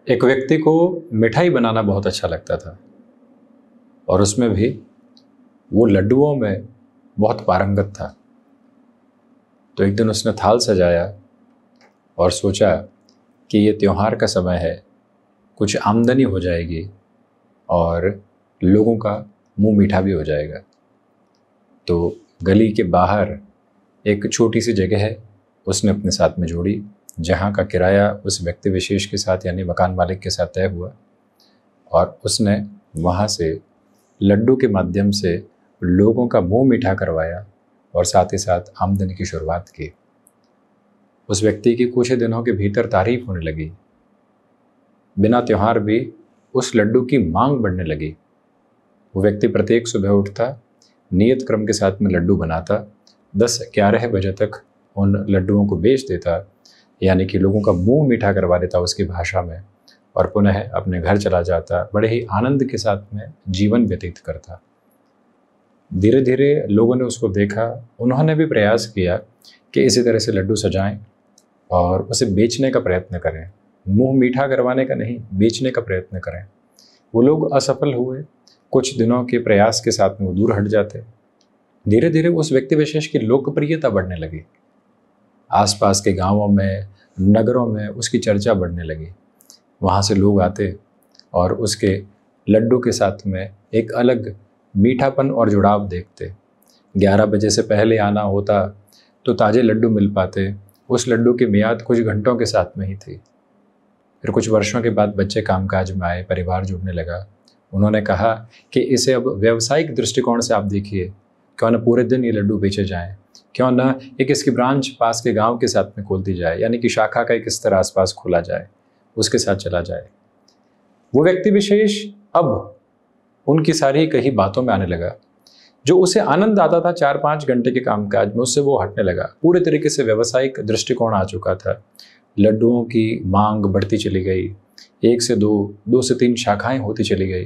एक व्यक्ति को मिठाई बनाना बहुत अच्छा लगता था और उसमें भी वो लड्डुओं में बहुत पारंगत था। तो एक दिन उसने थाल सजाया और सोचा कि ये त्योहार का समय है, कुछ आमदनी हो जाएगी और लोगों का मुंह मीठा भी हो जाएगा। तो गली के बाहर एक छोटी सी जगह है उसने अपने साथ में जोड़ी, जहाँ का किराया उस व्यक्ति विशेष के साथ यानी मकान मालिक के साथ तय हुआ, और उसने वहाँ से लड्डू के माध्यम से लोगों का मुंह मीठा करवाया और साथ ही साथ आमदनी की शुरुआत की। उस व्यक्ति की कुछ ही दिनों के भीतर तारीफ होने लगी। बिना त्योहार भी उस लड्डू की मांग बढ़ने लगी। वो व्यक्ति प्रत्येक सुबह उठता, नियत क्रम के साथ में लड्डू बनाता, 10-11 बजे तक उन लड्डुओं को बेच देता, यानी कि लोगों का मुंह मीठा करवा देता उसकी भाषा में, और पुनः अपने घर चला जाता। बड़े ही आनंद के साथ में जीवन व्यतीत करता। धीरे धीरे लोगों ने उसको देखा, उन्होंने भी प्रयास किया कि इसी तरह से लड्डू सजाएं और उसे बेचने का प्रयत्न करें। मुंह मीठा करवाने का नहीं, बेचने का प्रयत्न करें। वो लोग असफल हुए। कुछ दिनों के प्रयास के साथ में वो दूर हट जाते। धीरे धीरे उस व्यक्ति विशेष की लोकप्रियता बढ़ने लगी। आसपास के गांवों में, नगरों में उसकी चर्चा बढ़ने लगी। वहाँ से लोग आते और उसके लड्डू के साथ में एक अलग मीठापन और जुड़ाव देखते। 11 बजे से पहले आना होता तो ताज़े लड्डू मिल पाते। उस लड्डू की मियाद कुछ घंटों के साथ में ही थी। फिर कुछ वर्षों के बाद बच्चे कामकाज में आए, परिवार जुड़ने लगा। उन्होंने कहा कि इसे अब व्यावसायिक दृष्टिकोण से आप देखिए, क्यों न पूरे दिन ये लड्डू बेचे जाएं, क्यों न एक इसकी ब्रांच पास के गांव के साथ में खोल दी जाए, यानी कि शाखा का एक स्तर आसपास खोला जाए, उसके साथ चला जाए। वो व्यक्ति विशेष अब उनकी सारी कही बातों में आने लगा। जो उसे आनंद आता था 4-5 घंटे के कामकाज में, उससे वो हटने लगा। पूरे तरीके से व्यावसायिक दृष्टिकोण आ चुका था। लड्डुओं की मांग बढ़ती चली गई, 1 से 2, 2 से 3 शाखाएं होती चली गई।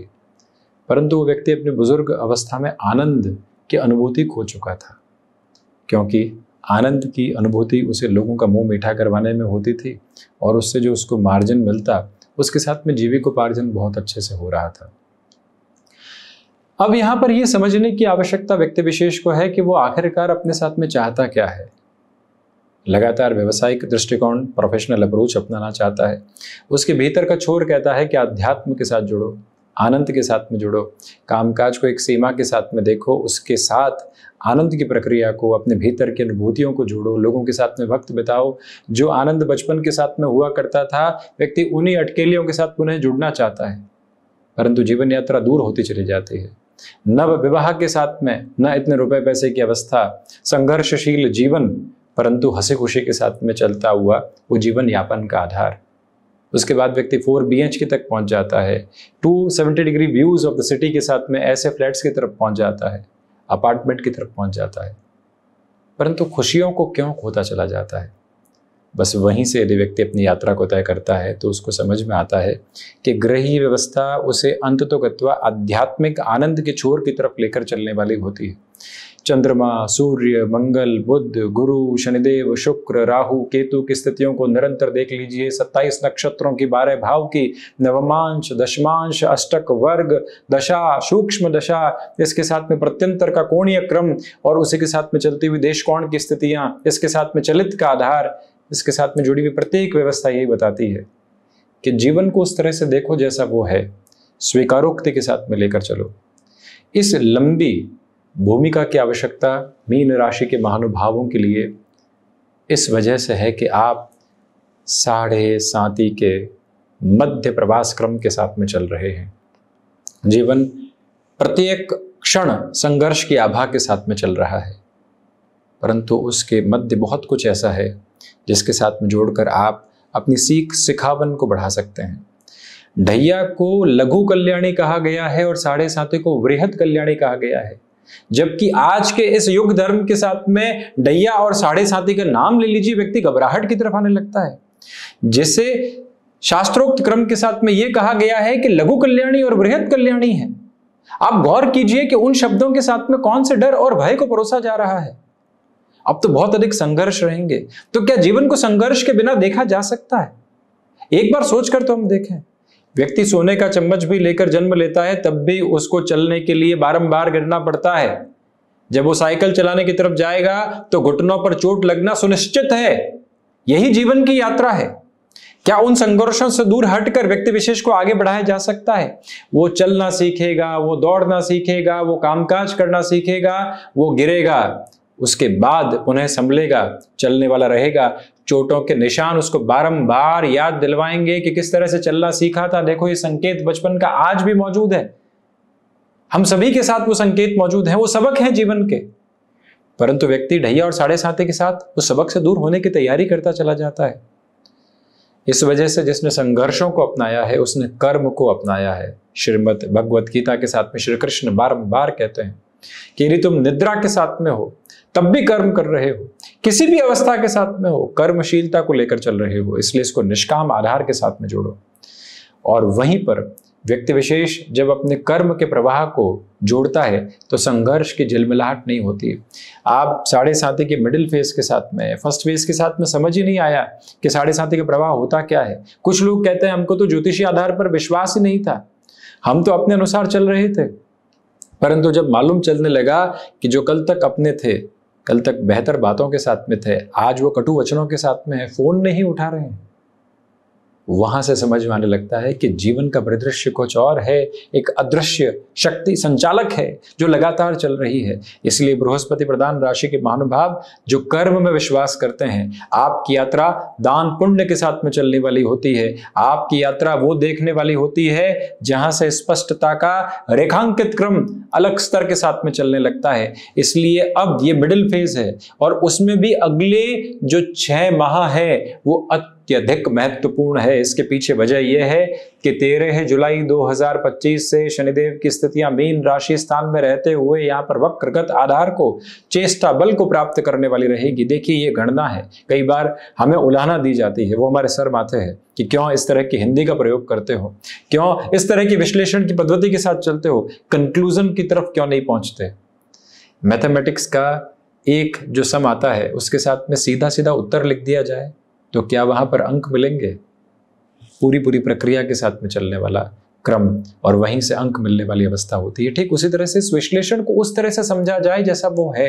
परंतु वो व्यक्ति अपनी बुजुर्ग अवस्था में आनंद की अनुभूति खो चुका था, क्योंकि आनंद की अनुभूति उसे लोगों का मुंह मीठा करवाने में होती थी और उससे जो उसको मार्जिन मिलता, उसके साथ में जीविकोपार्जन बहुत अच्छे से हो रहा था। अब यहाँ पर यह समझने की आवश्यकता व्यक्ति विशेष को है कि वो आखिरकार अपने साथ में चाहता क्या है। लगातार व्यावसायिक दृष्टिकोण, प्रोफेशनल अप्रोच अपनाना चाहता है। उसके भीतर का छोर कहता है कि अध्यात्म के साथ जुड़ो, आनंद के साथ में जुड़ो, कामकाज को एक सीमा के साथ में देखो, उसके साथ आनंद की प्रक्रिया को, अपने भीतर की अनुभूतियों को जोड़ो, लोगों के साथ में वक्त बिताओ। जो आनंद बचपन के साथ में हुआ करता था, व्यक्ति उन्हीं अटकेलियों के साथ पुनः जुड़ना चाहता है। परंतु जीवन यात्रा दूर होती चली जाती है। न विवाह के साथ में, न इतने रुपए पैसे की अवस्था, संघर्षशील जीवन, परंतु हंसी खुशी के साथ में चलता हुआ वो जीवन यापन का आधार। उसके बाद व्यक्ति 4 BHK तक पहुंच जाता है, 270 degree views of the city के साथ में ऐसे फ्लैट्स की तरफ पहुंच जाता है, अपार्टमेंट की तरफ पहुंच जाता है। परंतु खुशियों को क्यों खोता चला जाता है? बस वहीं से यदि व्यक्ति अपनी यात्रा को तय करता है तो उसको समझ में आता है कि गृही व्यवस्था उसे अंततोगत्वा आध्यात्मिक आनंद के छोर की तरफ लेकर चलने वाली होती है। चंद्रमा, सूर्य, मंगल, बुध, गुरु, शनिदेव, शुक्र, राहु, केतु की स्थितियों को निरंतर देख लीजिए। 27 नक्षत्रों की 12 भाव की नवमांश, दशमांश, अष्टक, वर्ग, दशा, सूक्ष्म दशा, इसके साथ में प्रत्यंतर का कोणीय क्रम और उसी के साथ में चलती हुई देश कोण की स्थितियां, इसके साथ में चलित का आधार, इसके साथ में जुड़ी हुई प्रत्येक व्यवस्था यही बताती है कि जीवन को उस तरह से देखो जैसा वो है, स्वीकारोक्ति के साथ में लेकर चलो। इस लंबी भूमिका की आवश्यकता मीन राशि के महानुभावों के लिए इस वजह से है कि आप 7.5 के मध्य प्रवास क्रम के साथ में चल रहे हैं। जीवन प्रत्येक क्षण संघर्ष की आभा के साथ में चल रहा है, परंतु उसके मध्य बहुत कुछ ऐसा है जिसके साथ में जोड़कर आप अपनी सिखावन को बढ़ा सकते हैं। ढैया को लघु कल्याणी कहा गया है और 7.5 को वृहत कल्याणी कहा गया है, जबकि आज के इस युग धर्म के साथ में ढैया और 7.5 का नाम ले लीजिए, व्यक्ति घबराहट की तरफ आने लगता है। जिसे शास्त्रोक्त क्रम के साथ में यह कहा गया है कि लघु कल्याणी और वृहत कल्याणी है। आप गौर कीजिए कि उन शब्दों के साथ में कौन से डर और भय को परोसा जा रहा है। अब तो बहुत अधिक संघर्ष रहेंगे, तो क्या जीवन को संघर्ष के बिना देखा जा सकता है? एक बार सोचकर तो हम देखें। व्यक्ति सोने का चम्मच भी लेकर जन्म लेता है, तब भी उसको चलने के लिए बारंबार गिरना पड़ता है। जब वो साइकिल चलाने की तरफ जाएगा तो घुटनों पर चोट लगना सुनिश्चित है। यही जीवन की यात्रा है। क्या उन संघर्षों से दूर हटकर व्यक्ति विशेष को आगे बढ़ाया जा सकता है? वो चलना सीखेगा, वो दौड़ना सीखेगा, वो कामकाज करना सीखेगा, वो गिरेगा, उसके बाद पुनः संभलेगा, चलने वाला रहेगा। चोटों के निशान उसको बारंबार याद दिलवाएंगे कि किस तरह से चलना सीखा था। देखो, ये संकेत बचपन का आज भी मौजूद है। हम सभी के साथ वो संकेत मौजूद है, वो सबक है जीवन के। परंतु व्यक्ति ढैया और साढ़े साते के साथ उस सबक से दूर होने की तैयारी करता चला जाता है। इस वजह से जिसने संघर्षों को अपनाया है उसने कर्म को अपनाया है। श्रीमद् भगवत गीता के साथ में श्री कृष्ण बारंबार कहते हैं कि यदि तुम निद्रा के साथ में हो तब भी कर्म कर रहे हो, किसी भी अवस्था के साथ में हो, कर्मशीलता को लेकर चल रहे हो, इसलिए इसको निष्काम आधार के साथ में जोड़ो। और वहीं पर व्यक्ति विशेष जब अपने कर्म के प्रवाह को जोड़ता है तो संघर्ष की झिलमिलाहट नहीं होती। आप साढ़े साथी के मिडिल फेज के साथ में, फर्स्ट फेज के साथ में समझ ही नहीं आया कि साढ़े साथी का प्रवाह होता क्या है। कुछ लोग कहते हैं हमको तो ज्योतिषी आधार पर विश्वास ही नहीं था, हम तो अपने अनुसार चल रहे थे। परंतु जब मालूम चलने लगा कि जो कल तक अपने थे, कल तक बेहतर बातों के साथ में थे, आज वो कटु वचनों के साथ में है, फोन नहीं उठा रहे हैं, वहां से समझ में आने लगता है कि जीवन का परिदृश्य कुछ और है। एक अदृश्य शक्ति संचालक है जो लगातार चल रही है। इसलिए बृहस्पति प्रधान राशि के महानुभाव जो कर्म में विश्वास करते हैं, आपकी यात्रा दान पुण्य के साथ में चलने वाली होती है। आपकी यात्रा वो देखने वाली होती है जहां से स्पष्टता का रेखांकित क्रम अलग स्तर के साथ में चलने लगता है। इसलिए अब ये मिडिल फेज है और उसमें भी अगले जो 6 माह है वो अत्यधिक महत्वपूर्ण है। इसके पीछे वजह यह है कि 13 जुलाई 2025 से शनिदेव की स्थितियां मीन राशि स्थान में रहते हुए यहाँ पर वक्रगत आधार को, चेष्टा बल को प्राप्त करने वाली रहेगी। देखिए, ये गणना है, कई बार हमें उलाहना दी जाती है, वो हमारे सर माथे है कि क्यों इस तरह की हिंदी का प्रयोग करते हो, क्यों इस तरह की विश्लेषण की पद्धति के साथ चलते हो, कंक्लूजन की तरफ क्यों नहीं पहुंचते। मैथमेटिक्स का एक जो सम आता है उसके साथ में सीधा सीधा उत्तर लिख दिया जाए तो क्या वहां पर अंक मिलेंगे? पूरी प्रक्रिया के साथ में चलने वाला क्रम और वहीं से अंक मिलने वाली अवस्था होती है। ठीक उसी तरह से इस विश्लेषण को उस तरह से समझा जाए जैसा वो है,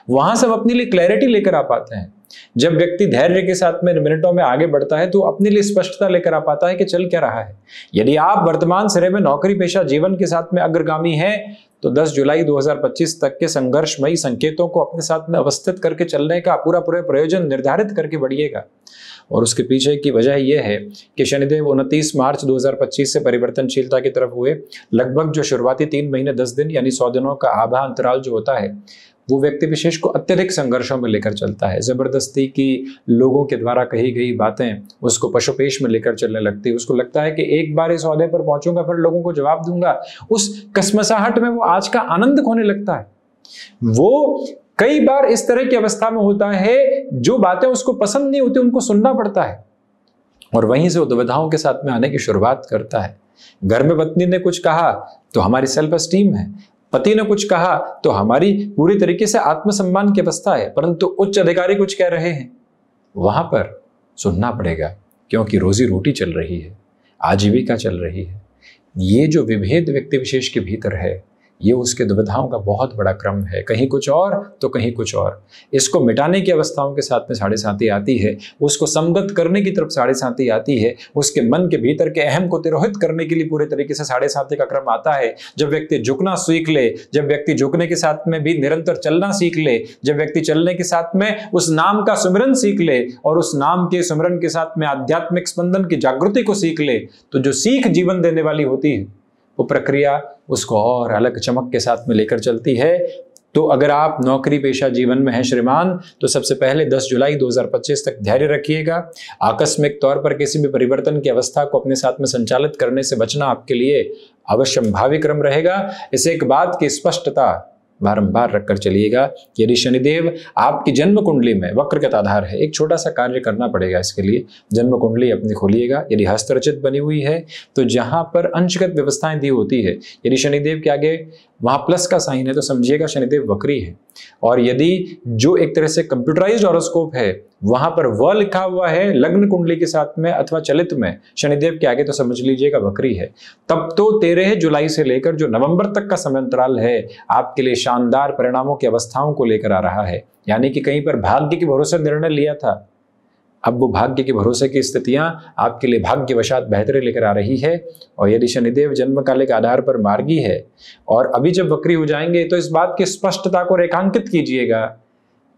वहां से हम अपने लिए क्लैरिटी लेकर आ पाते हैं। जब व्यक्ति धैर्य के साथ में मिनटों में आगे बढ़ता है तो अपने लिए स्पष्टता लेकर आ पाता है कि चल क्या रहा है। यदि आप वर्तमान सिरे में नौकरी पेशा जीवन के साथ में अग्रगामी हैं तो 10 जुलाई 2025 तक के संघर्षमयी संकेतों को अपने साथ में अवस्थित करके चलने का पूरा प्रयोजन निर्धारित करके बढ़िएगा। और उसके पीछे की वजह यह है कि शनिदेव 29 मार्च 2025 से परिवर्तनशीलता की तरफ हुए। लगभग जो शुरुआती 3 महीने 10 दिन यानी 100 दिनों का आभा अंतराल जो होता है वो व्यक्ति विशेष को अत्यधिक संघर्षों में लेकर चलता है। जबरदस्ती की लोगों के द्वारा कही गई बातें उसको पशुपेश में लेकर चलने लगती है। उसको लगता है कि एक बार इस ओहदे पर पहुंचूंगा फिर लोगों को जवाब दूंगा। उस कसमसाहट में वो आज का आनंद खोने लगता है। वो कई बार इस तरह की अवस्था में होता है, जो बातें उसको पसंद नहीं होती उनको सुनना पड़ता है और वहीं से वो दुविधाओं के साथ में आने की शुरुआत करता है। घर में पत्नी ने कुछ कहा तो हमारी सेल्फ एस्टीम है, पति ने कुछ कहा तो हमारी पूरी तरीके से आत्मसम्मान की अवस्था है, परंतु उच्च अधिकारी कुछ कह रहे हैं, वहां पर सुनना पड़ेगा क्योंकि रोजी रोटी चल रही है, आजीविका चल रही है। ये जो विभेद व्यक्ति विशेष के भीतर है ये उसके दुविधाओं का बहुत बड़ा क्रम है, कहीं कुछ और तो कहीं कुछ और। इसको मिटाने की अवस्थाओं के साथ में साढ़े साथी आती है, उसको संगत करने की तरफ साढ़े साथी आती है, उसके मन के भीतर के अहम को तिरोहित करने के लिए पूरे तरीके से साढ़े साथी का क्रम आता है। जब व्यक्ति झुकना सीख ले, जब व्यक्ति झुकने के साथ में भी निरंतर चलना सीख ले, जब व्यक्ति चलने के साथ में उस नाम का सुमिरन सीख ले और उस नाम के सुमिरन के साथ में आध्यात्मिक स्पंदन की जागृति को सीख ले, तो जो सीख जीवन देने वाली होती है वो प्रक्रिया उसको और अलग चमक के साथ में लेकर चलती है। तो अगर आप नौकरी पेशा जीवन में हैं श्रीमान, तो सबसे पहले 10 जुलाई 2025 तक धैर्य रखिएगा। आकस्मिक तौर पर किसी भी परिवर्तन की अवस्था को अपने साथ में संचालित करने से बचना आपके लिए अवश्यंभावी क्रम रहेगा। इस एक बात की स्पष्टता बारंबार रखकर चलिएगा। यदि शनिदेव आपकी जन्म कुंडली में वक्रगत आधार है, एक छोटा सा कार्य करना पड़ेगा इसके लिए। जन्म कुंडली अपनी खोलिएगा, यदि हस्तरचित बनी हुई है तो जहां पर अंशगत व्यवस्थाएं दी होती है, यदि शनिदेव के आगे वहां प्लस का साइन है तो समझिएगा शनिदेव वक्री है। और यदि जो एक तरह से कंप्यूटराइज्ड हॉरोस्कोप है वहां पर व लिखा हुआ है लग्न कुंडली के साथ में अथवा चलित में शनिदेव के आगे, तो समझ लीजिएगा वक्री है। तब तो 13 जुलाई से लेकर जो नवंबर तक का समय अंतराल है आपके लिए शानदार परिणामों की अवस्थाओं को लेकर आ रहा है। यानी कि कहीं पर भाग्य के भरोसे निर्णय लिया था, अब वो भाग्य के भरोसे की स्थितियां आपके लिए भाग्यवशात बेहतरी लेकर आ रही है। और यदि शनिदेव जन्मकालिक आधार पर मार्गी है और अभी जब वक्री हो जाएंगे तो इस बात की स्पष्टता को रेखांकित कीजिएगा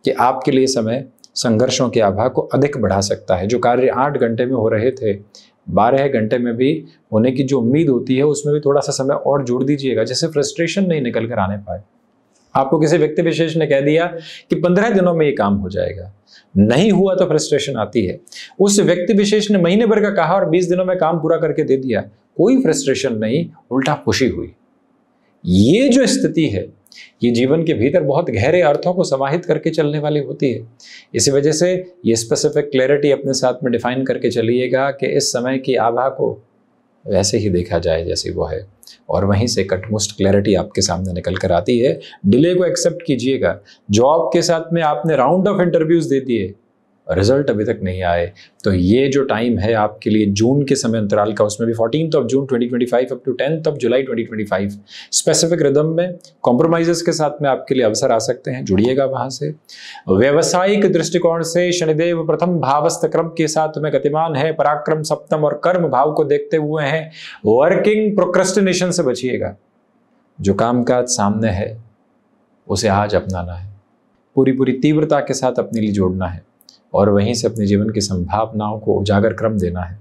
कि आपके लिए समय संघर्षों की आभा को अधिक बढ़ा सकता है। जो कार्य 8 घंटे में हो रहे थे 12 घंटे में भी होने की जो उम्मीद होती है उसमें भी थोड़ा सा समय और जोड़ दीजिएगा, जिससे फ्रस्ट्रेशन नहीं निकल कर आने पाए। आपको किसी व्यक्ति विशेष ने कह दिया कि 15 दिनों में ये काम हो जाएगा, नहीं हुआ तो फ्रस्ट्रेशन आती है। उस व्यक्ति विशेष ने महीने भर का कहा और 20 दिनों में काम पूरा करके दे दिया, कोई फ्रस्ट्रेशन नहीं, उल्टा खुशी हुई। ये जो स्थिति है ये जीवन के भीतर बहुत गहरे अर्थों को समाहित करके चलने वाली होती है। इसी वजह से ये स्पेसिफिक क्लैरिटी अपने साथ में डिफाइन करके चलिएगा कि इस समय की आभा को वैसे ही देखा जाए जैसी वो है, और वहीं से कटमोस्ट क्लैरिटी आपके सामने निकल कर आती है। डिले को एक्सेप्ट कीजिएगा। जॉब के साथ में आपने राउंड ऑफ इंटरव्यूज दे दिए, रिजल्ट अभी तक नहीं आए, तो ये जो टाइम है आपके लिए जून के समय अंतराल का, उसमें भी 14 जून 2025 अप टू 10 जुलाई 2025 स्पेसिफिक रिदम में कॉम्प्रोमाइजेस के साथ में आपके लिए अवसर आ सकते हैं। जुड़िएगा वहां से। व्यावसायिक दृष्टिकोण से शनिदेव प्रथम भावस्थ क्रम के साथ में गतिमान है, पराक्रम सप्तम और कर्म भाव को देखते हुए हैं। वर्किंग प्रोक्रेस्टिनेशन से बचिएगा। जो कामकाज सामने है उसे आज अपनाना है, पूरी तीव्रता के साथ अपने लिए जोड़ना है और वहीं से अपने जीवन की संभावनाओं को उजागर क्रम देना है।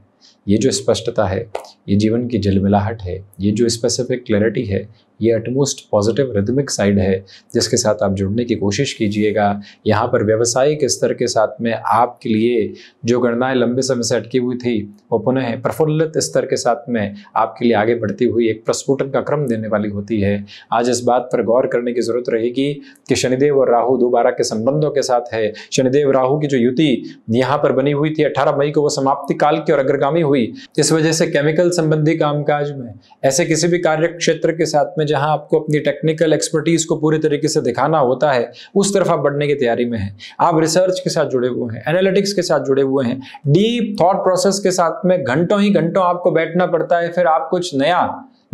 ये जो स्पष्टता है, ये जीवन की झिलमिलाहट है, ये जो स्पेसिफिक क्लैरिटी है, ये अटमोस्ट पॉजिटिव रिदमिक साइड है जिसके साथ आप जुड़ने की कोशिश कीजिएगा। यहाँ पर व्यावसायिक स्तर के साथ में आपके लिए जो गणनाएं लंबे समय से अटकी हुई थी वो पुनः प्रफुल्लित स्तर के साथ में आपके लिए आगे बढ़ती हुई एक प्रस्फुटन का क्रम देने वाली होती है। आज इस बात पर गौर करने की जरूरत रहेगी कि शनिदेव और राहु दोबारा के संबंधों के साथ है। शनिदेव राहु की जो युति यहाँ पर बनी हुई थी 18 मई को, वो समाप्ति काल की और अग्रगामी हुई। इस वजह से केमिकल संबंधी कामकाज में ऐसे किसी भी कार्य क्षेत्र के साथ में जहां आपको अपनी टेक्निकल एक्सपर्टीज को पूरे तरीके से दिखाना होता है, उस तरफ आप बढ़ने की तैयारी में हैं। आप रिसर्च के साथ जुड़े हुए हैं, एनालिटिक्स के साथ जुड़े हुए हैं, डीप थॉट प्रोसेस के साथ में घंटों ही घंटों आपको बैठना पड़ता है, फिर आप कुछ नया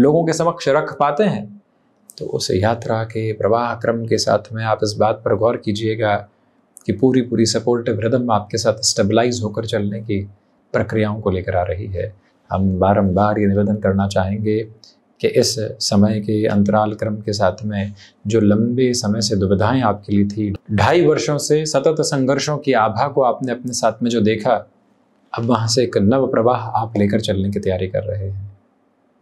लोगों के समक्ष रख पाते हैं। तो उस यात्रा के प्रवाह क्रम के साथ में आप इस बात पर गौर कीजिएगा कि पूरी सपोर्टिव रिदम आपके साथ स्टेबलाइज होकर चलने की प्रक्रियाओं को लेकर आ रही है। हम बारंबार ये निवेदन करना चाहेंगे कि इस समय के अंतराल क्रम के साथ में जो लंबे समय से दुविधाएं आपके लिए थी, 2.5 वर्षों से सतत संघर्षों की आभा को आपने अपने साथ में जो देखा, अब वहां से एक नव प्रवाह आप लेकर चलने की तैयारी कर रहे हैं।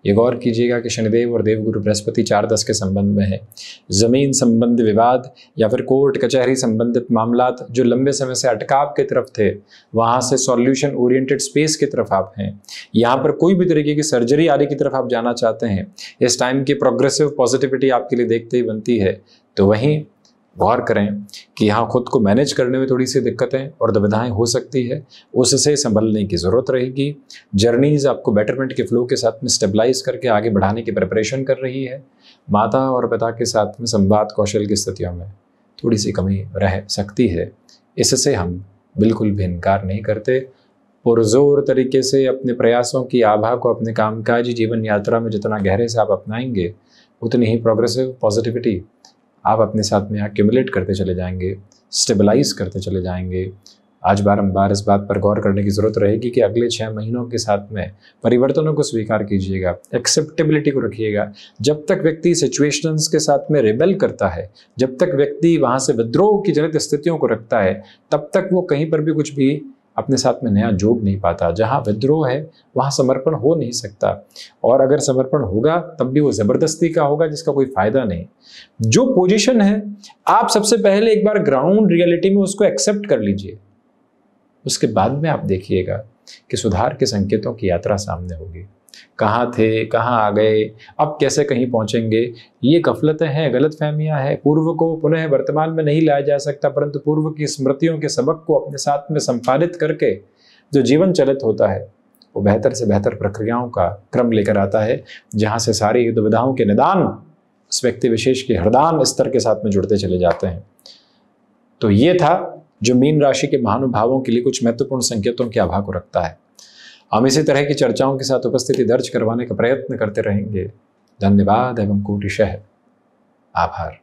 ये गौर कीजिएगा कि शनिदेव और देवगुरु बृहस्पति 4-10 के संबंध में है। जमीन संबंधी विवाद या फिर कोर्ट कचहरी संबंधित मामलात जो लंबे समय से अटकाव की तरफ थे, वहां से सॉल्यूशन ओरिएंटेड स्पेस की तरफ आप हैं। यहाँ पर कोई भी तरीके की सर्जरी आदि की तरफ आप जाना चाहते हैं, इस टाइम की प्रोग्रेसिव पॉजिटिविटी आपके लिए देखते ही बनती है। तो वहीं गौर करें कि यहाँ खुद को मैनेज करने में थोड़ी सी दिक्कतें और दुविधाएं हो सकती है, उससे संभलने की ज़रूरत रहेगी। जर्नीज आपको बेटरमेंट के फ्लो के साथ में स्टेबलाइज करके आगे बढ़ाने की प्रिपरेशन कर रही है। माता और पिता के साथ में संवाद कौशल की स्थितियों में थोड़ी सी कमी रह सकती है, इससे हम बिल्कुल भी इनकार नहीं करते। पुरजोर तरीके से अपने प्रयासों की आभा को अपने कामकाजी जीवन यात्रा में जितना गहरे से आप अपनाएंगे, उतनी ही प्रोग्रेसिव पॉजिटिविटी आप अपने साथ में एक्यूमुलेट करते चले जाएंगे, स्टेबलाइज करते चले जाएंगे। आज बारंबार इस बात पर गौर करने की ज़रूरत रहेगी कि अगले 6 महीनों के साथ में परिवर्तनों को स्वीकार कीजिएगा, एक्सेप्टेबिलिटी को रखिएगा। जब तक व्यक्ति सिचुएशंस के साथ में रिबेल करता है, जब तक व्यक्ति वहाँ से विद्रोह की जनित स्थितियों को रखता है, तब तक वो कहीं पर भी कुछ भी अपने साथ में नया जोड़ नहीं पाता। जहाँ विद्रोह है वहाँ समर्पण हो नहीं सकता, और अगर समर्पण होगा तब भी वो ज़बरदस्ती का होगा जिसका कोई फ़ायदा नहीं। जो पोजीशन है आप सबसे पहले एक बार ग्राउंड रियलिटी में उसको एक्सेप्ट कर लीजिए, उसके बाद में आप देखिएगा कि सुधार के संकेतों की यात्रा सामने होगी। कहाँ थे, कहाँ आ गए, अब कैसे कहीं पहुँचेंगे, ये गफलतें हैं, गलतफहमियां हैं। पूर्व को पुनः वर्तमान में नहीं लाया जा सकता, परंतु पूर्व की स्मृतियों के सबक को अपने साथ में संपादित करके जो जीवन चलित होता है वो बेहतर से बेहतर प्रक्रियाओं का क्रम लेकर आता है, जहाँ से सारी दुविधाओं के निदान उस व्यक्ति विशेष के हृदय स्तर के साथ में जुड़ते चले जाते हैं। तो ये था जो मीन राशि के महानुभावों के लिए कुछ महत्वपूर्ण संकेतों की आभा को रखता है। हम इसी तरह की चर्चाओं के साथ उपस्थिति दर्ज करवाने का प्रयत्न करते रहेंगे। धन्यवाद एवं कोटिशः आभार।